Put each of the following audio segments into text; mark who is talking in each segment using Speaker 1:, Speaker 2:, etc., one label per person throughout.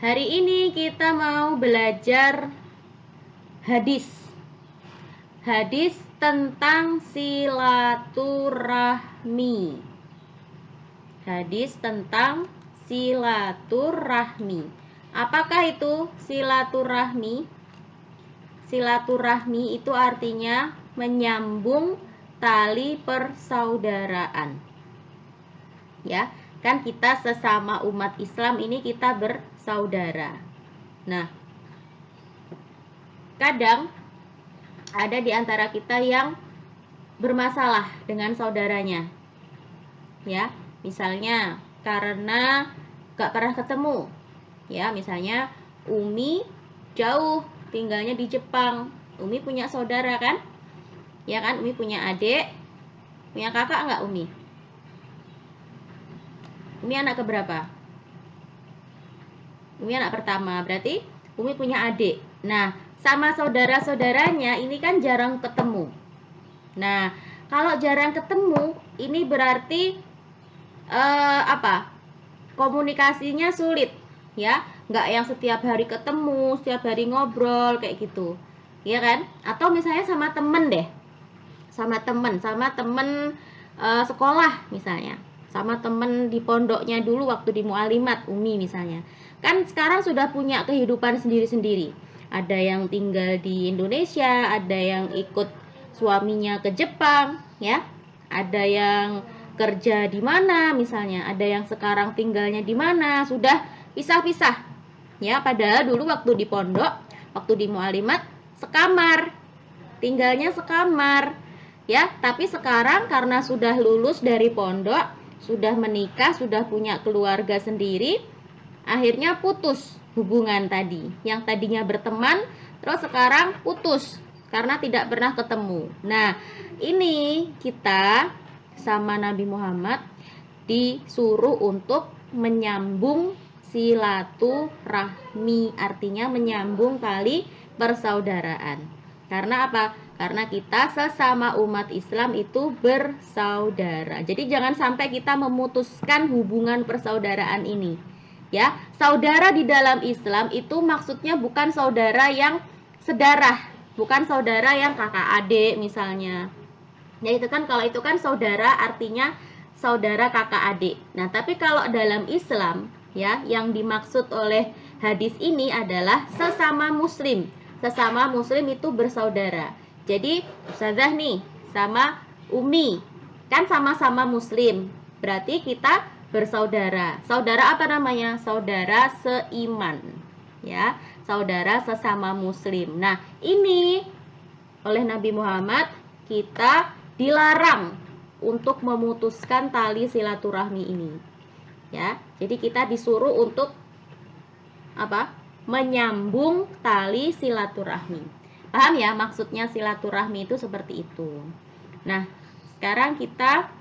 Speaker 1: Hari ini kita mau belajar hadis. Hadis tentang silaturahmi. Hadis tentang silaturahmi. Apakah itu silaturahmi? Silaturahmi itu artinya menyambung tali persaudaraan. Ya, kan kita sesama umat Islam ini kita bersaudara. Nah, kadang ada di antara kita yang bermasalah dengan saudaranya. Ya, misalnya karena gak pernah ketemu. Ya, misalnya Umi jauh tinggalnya di Jepang. Umi punya saudara kan? Ya kan, Umi punya adik. Punya kakak nggak Umi? Umi anak keberapa? Umi anak pertama, berarti Umi punya adik. Nah, sama saudara-saudaranya ini kan jarang ketemu. Nah, kalau jarang ketemu, ini berarti komunikasinya sulit, ya. Nggak yang setiap hari ketemu, setiap hari ngobrol kayak gitu, ya kan? Atau misalnya sama temen deh, sama temen sekolah misalnya, sama temen di pondoknya dulu waktu di Mu'alimat Umi misalnya. Kan sekarang sudah punya kehidupan sendiri-sendiri. Ada yang tinggal di Indonesia, ada yang ikut suaminya ke Jepang, ya. Ada yang kerja di mana misalnya, ada yang sekarang tinggalnya di mana, sudah pisah-pisah. Ya, padahal dulu waktu di pondok, waktu di Mu'alimat sekamar. Tinggalnya sekamar. Ya, tapi sekarang karena sudah lulus dari pondok, sudah menikah, sudah punya keluarga sendiri, akhirnya putus hubungan tadi. Yang tadinya berteman, terus sekarang putus karena tidak pernah ketemu. Nah, ini kita sama Nabi Muhammad disuruh untuk menyambung silaturahmi, artinya menyambung tali persaudaraan. Karena apa? Karena kita sesama umat Islam itu bersaudara. Jadi jangan sampai kita memutuskan hubungan persaudaraan ini. Ya, saudara di dalam Islam itu maksudnya bukan saudara yang sedarah, bukan saudara yang kakak adik misalnya. Ya itu kan, kalau itu kan saudara artinya saudara kakak adik. Nah, tapi kalau dalam Islam ya, yang dimaksud oleh hadis ini adalah sesama muslim. Sesama muslim itu bersaudara. Jadi Ustazah nih sama Umi kan sama-sama muslim. Berarti kita bersaudara. Saudara apa namanya? Saudara seiman. Ya, saudara sesama muslim. Nah, ini oleh Nabi Muhammad kita dilarang untuk memutuskan tali silaturahmi ini. Ya, jadi kita disuruh untuk apa? Menyambung tali silaturahmi. Paham ya maksudnya silaturahmi itu seperti itu. Nah, sekarang kita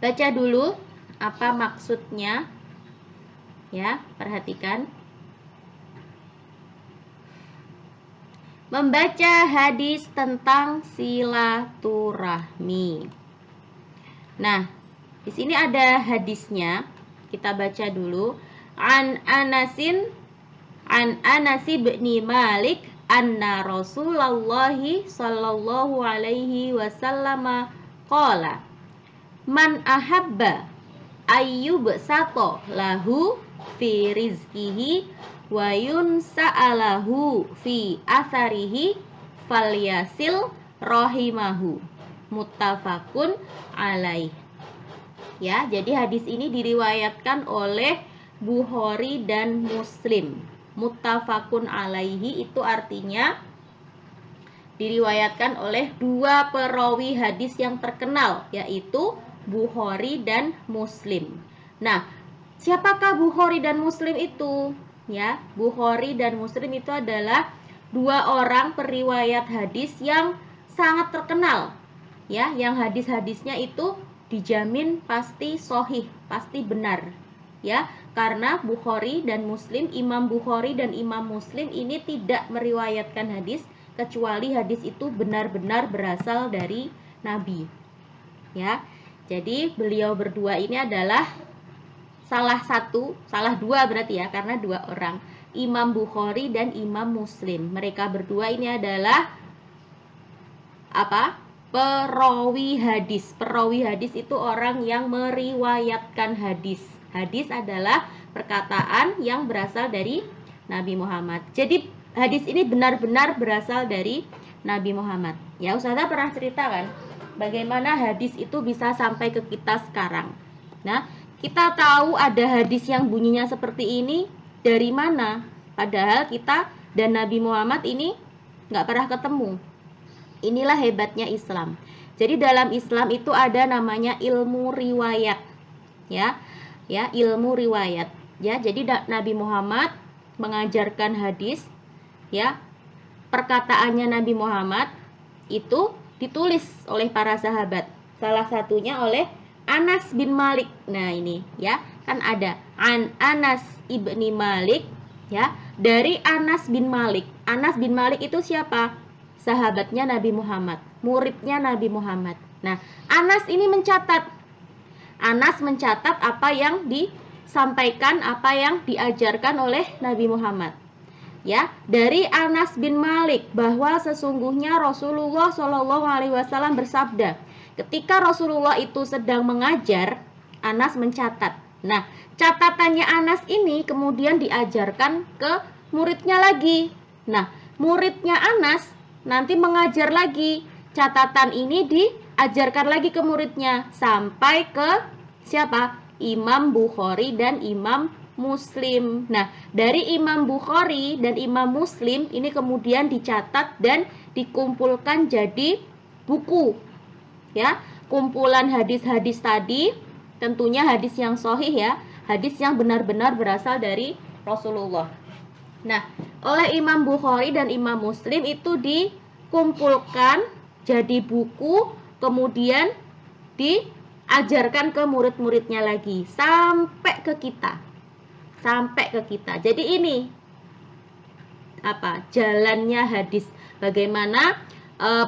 Speaker 1: baca dulu apa maksudnya. Ya, perhatikan. Membaca hadis tentang silaturahmi. Nah, di sini ada hadisnya. Kita baca dulu. An Anas bin Malik anna Rasulullah sallallahu alaihi wasallam qala man ahabba ayyub sato lahu fi rizkihi wa yunsa'alahu fi atharihi falyasil rahimahu, muttafaqun alaih. Ya, jadi hadis ini diriwayatkan oleh Bukhari dan Muslim. Muttafaqun alaihi itu artinya diriwayatkan oleh dua perawi hadis yang terkenal, yaitu Bukhari dan Muslim. Nah, siapakah Bukhari dan Muslim itu? Ya, Bukhari dan Muslim itu adalah dua orang periwayat hadis yang sangat terkenal. Ya, yang hadis-hadisnya itu dijamin pasti sahih, pasti benar. Ya, karena Bukhari dan Muslim, Imam Bukhari dan Imam Muslim ini tidak meriwayatkan hadis kecuali hadis itu benar-benar berasal dari Nabi. Ya. Jadi beliau berdua ini adalah salah dua berarti ya, karena dua orang, Imam Bukhari dan Imam Muslim. Mereka berdua ini adalah apa? Perawi hadis. Perawi hadis itu orang yang meriwayatkan hadis. Hadis adalah perkataan yang berasal dari Nabi Muhammad. Jadi hadis ini benar-benar berasal dari Nabi Muhammad. Ya, Ustazah pernah cerita kan bagaimana hadis itu bisa sampai ke kita sekarang. Nah, kita tahu ada hadis yang bunyinya seperti ini dari mana? Padahal kita dan Nabi Muhammad ini nggak pernah ketemu. Inilah hebatnya Islam. Jadi dalam Islam itu ada namanya ilmu riwayat. Ya, ilmu riwayat. Ya, jadi Nabi Muhammad mengajarkan hadis, ya. Perkataannya Nabi Muhammad itu ditulis oleh para sahabat. Salah satunya oleh Anas bin Malik. Nah, ini ya, kan ada Anas ibni Malik, ya. Dari Anas bin Malik. Anas bin Malik itu siapa? Sahabatnya Nabi Muhammad, muridnya Nabi Muhammad. Nah, Anas ini mencatat. Anas mencatat apa yang disampaikan, apa yang diajarkan oleh Nabi Muhammad. Ya, dari Anas bin Malik bahwa sesungguhnya Rasulullah Shallallahu Alaihi Wasallam bersabda, ketika Rasulullah itu sedang mengajar, Anas mencatat. Nah, catatannya Anas ini kemudian diajarkan ke muridnya lagi. Nah, muridnya Anas nanti mengajar lagi, catatan ini diajarkan lagi ke muridnya sampai ke siapa? Imam Bukhari dan Imam Muslim. Nah, dari Imam Bukhari dan Imam Muslim ini kemudian dicatat dan dikumpulkan jadi buku. Ya, kumpulan hadis-hadis tadi, tentunya hadis yang sahih ya, hadis yang benar-benar berasal dari Rasulullah. Nah, oleh Imam Bukhari dan Imam Muslim itu dikumpulkan jadi buku, kemudian diajarkan ke murid-muridnya lagi sampai ke kita. Jadi ini apa? Jalannya hadis. Bagaimana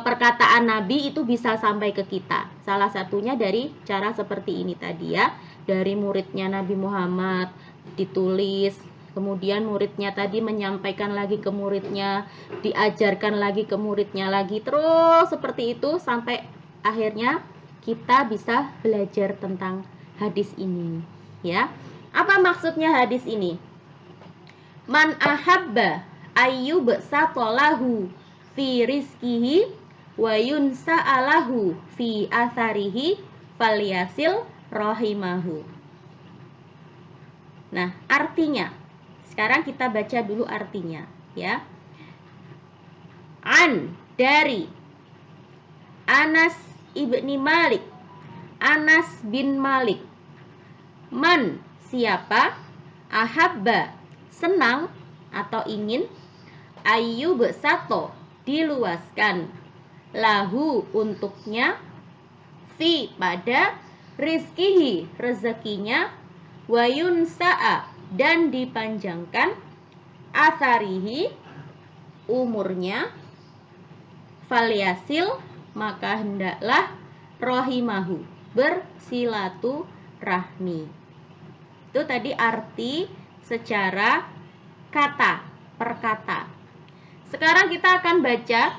Speaker 1: perkataan Nabi itu bisa sampai ke kita. Salah satunya dari cara seperti ini tadi ya. Dari muridnya Nabi Muhammad ditulis, kemudian muridnya tadi menyampaikan lagi ke muridnya, diajarkan lagi ke muridnya lagi, terus seperti itu sampai akhirnya kita bisa belajar tentang hadis ini, ya. Apa maksudnya hadis ini? Man ahabba ayyub satolahu fi rizkihi wa yunsa'alahu fi atharihi falyasil rahimahu. Nah, artinya sekarang kita baca dulu artinya, ya. Dari Anas ibni Malik, Anas bin Malik. Man, siapa? Ahabba, senang atau ingin. Ayyub sato, diluaskan. Lahu, untuknya. Fi, pada. Rizkihi, rezekinya. Wayun sa'a, dan dipanjangkan. Atharihi, umurnya. Falyasil, maka hendaklah. Rohimahu, bersilaturahmi. Itu tadi arti secara kata, perkata. Sekarang kita akan baca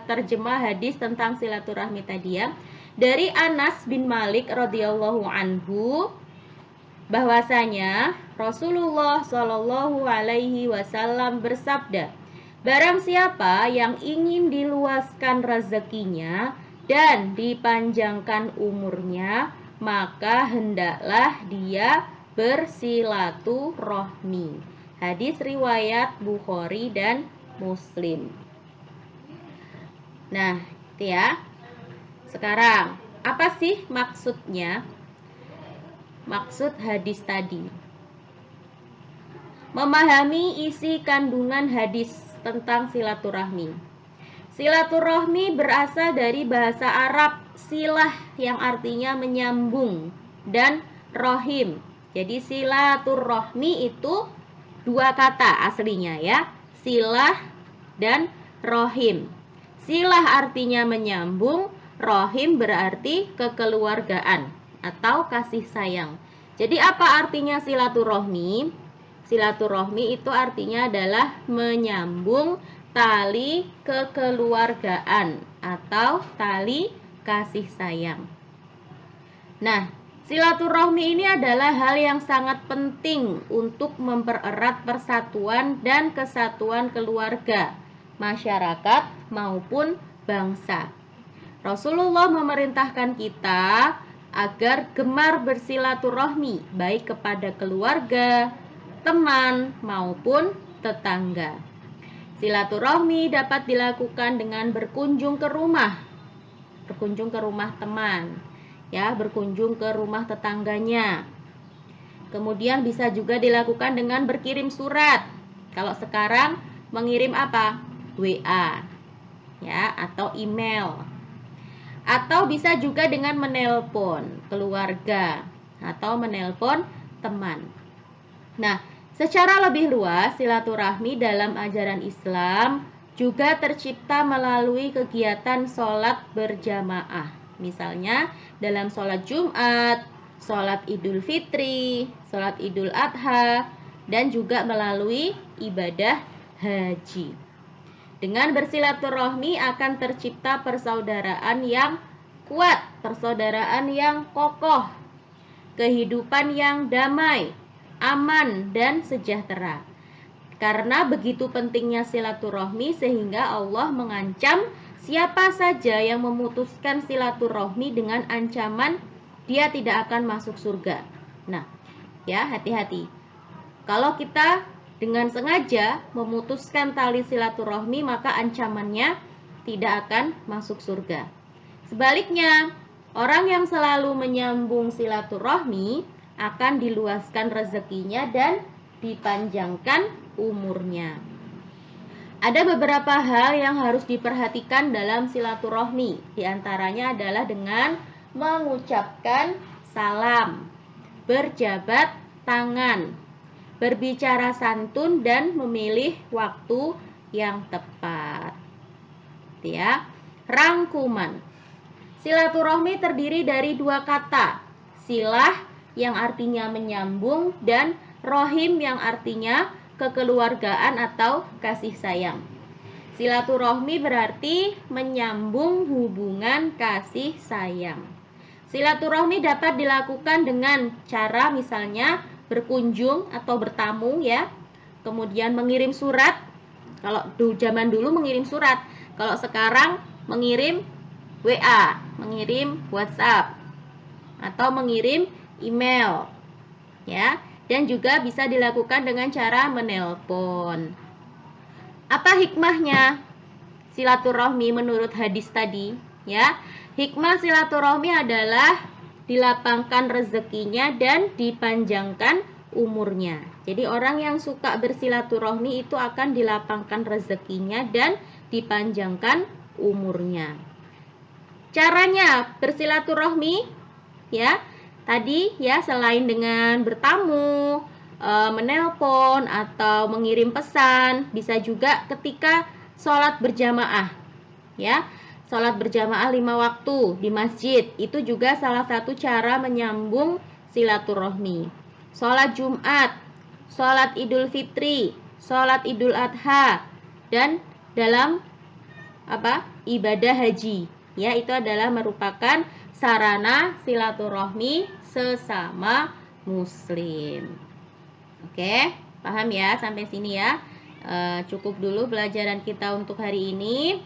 Speaker 1: terjemah hadis tentang silaturahmi tadi ya. Dari Anas bin Malik radhiyallahu anhu, bahwasanya Rasulullah Shallallahu Alaihi Wasallam bersabda, barang siapa yang ingin diluaskan rezekinya dan dipanjangkan umurnya, maka hendaklah dia bersilaturahmi. Hadis riwayat Bukhari dan Muslim. Nah, itu ya. Sekarang, apa sih maksudnya? Maksud hadis tadi. Memahami isi kandungan hadis tentang silaturahmi. Silaturahmi berasal dari bahasa Arab silah yang artinya menyambung dan rohim. Jadi silaturahmi itu dua kata aslinya ya, silah dan rohim. Silah artinya menyambung, rohim berarti kekeluargaan atau kasih sayang. Jadi apa artinya silaturahmi? Silaturahmi itu artinya adalah menyambung tali kekeluargaan atau tali kasih sayang. Nah, silaturahmi ini adalah hal yang sangat penting untuk mempererat persatuan dan kesatuan keluarga, masyarakat maupun bangsa. Rasulullah memerintahkan kita agar gemar bersilaturahmi baik kepada keluarga, teman, maupun tetangga. Silaturahmi dapat dilakukan dengan berkunjung ke rumah teman, ya, berkunjung ke rumah tetangganya. Kemudian bisa juga dilakukan dengan berkirim surat. Kalau sekarang mengirim apa? WA, ya, atau email. Atau bisa juga dengan menelpon keluarga atau menelpon teman. Nah, secara lebih luas, silaturahmi dalam ajaran Islam juga tercipta melalui kegiatan sholat berjamaah. Misalnya dalam sholat Jumat, sholat Idul Fitri, sholat Idul Adha, dan juga melalui ibadah haji. Dengan bersilaturahmi akan tercipta persaudaraan yang kuat, persaudaraan yang kokoh, kehidupan yang damai, aman, dan sejahtera. Karena begitu pentingnya silaturahmi sehingga Allah mengancam siapa saja yang memutuskan silaturahmi dengan ancaman dia tidak akan masuk surga. Nah, ya, hati-hati. Kalau kita dengan sengaja memutuskan tali silaturahmi, maka ancamannya tidak akan masuk surga. Sebaliknya, orang yang selalu menyambung silaturahmi akan diluaskan rezekinya dan dipanjangkan umurnya. Ada beberapa hal yang harus diperhatikan dalam silaturahmi. Di antaranya adalah dengan mengucapkan salam, berjabat tangan, berbicara santun, dan memilih waktu yang tepat. Ya, rangkuman. Silaturahmi terdiri dari dua kata, silah yang artinya menyambung dan rohim yang artinya kekeluargaan atau kasih sayang. Silaturahmi berarti menyambung hubungan kasih sayang. Silaturahmi dapat dilakukan dengan cara misalnya berkunjung atau bertamu, ya. Kemudian mengirim surat. Kalau zaman dulu mengirim surat, kalau sekarang mengirim WA, mengirim WhatsApp, atau mengirim email, ya. Dan juga bisa dilakukan dengan cara menelpon. Apa hikmahnya silaturahmi menurut hadis tadi, ya? Hikmah silaturahmi adalah dilapangkan rezekinya dan dipanjangkan umurnya. Jadi orang yang suka bersilaturahmi itu akan dilapangkan rezekinya dan dipanjangkan umurnya. Caranya bersilaturahmi, ya, tadi ya, selain dengan bertamu, menelpon atau mengirim pesan, bisa juga ketika sholat berjamaah, ya. Sholat berjamaah 5 waktu di masjid itu juga salah satu cara menyambung silaturahmi. Sholat Jumat, sholat Idul Fitri, sholat Idul Adha, dan dalam ibadah haji, ya, itu adalah merupakan sarana silaturahmi sesama muslim. Oke, paham ya sampai sini ya? Cukup dulu pelajaran kita untuk hari ini.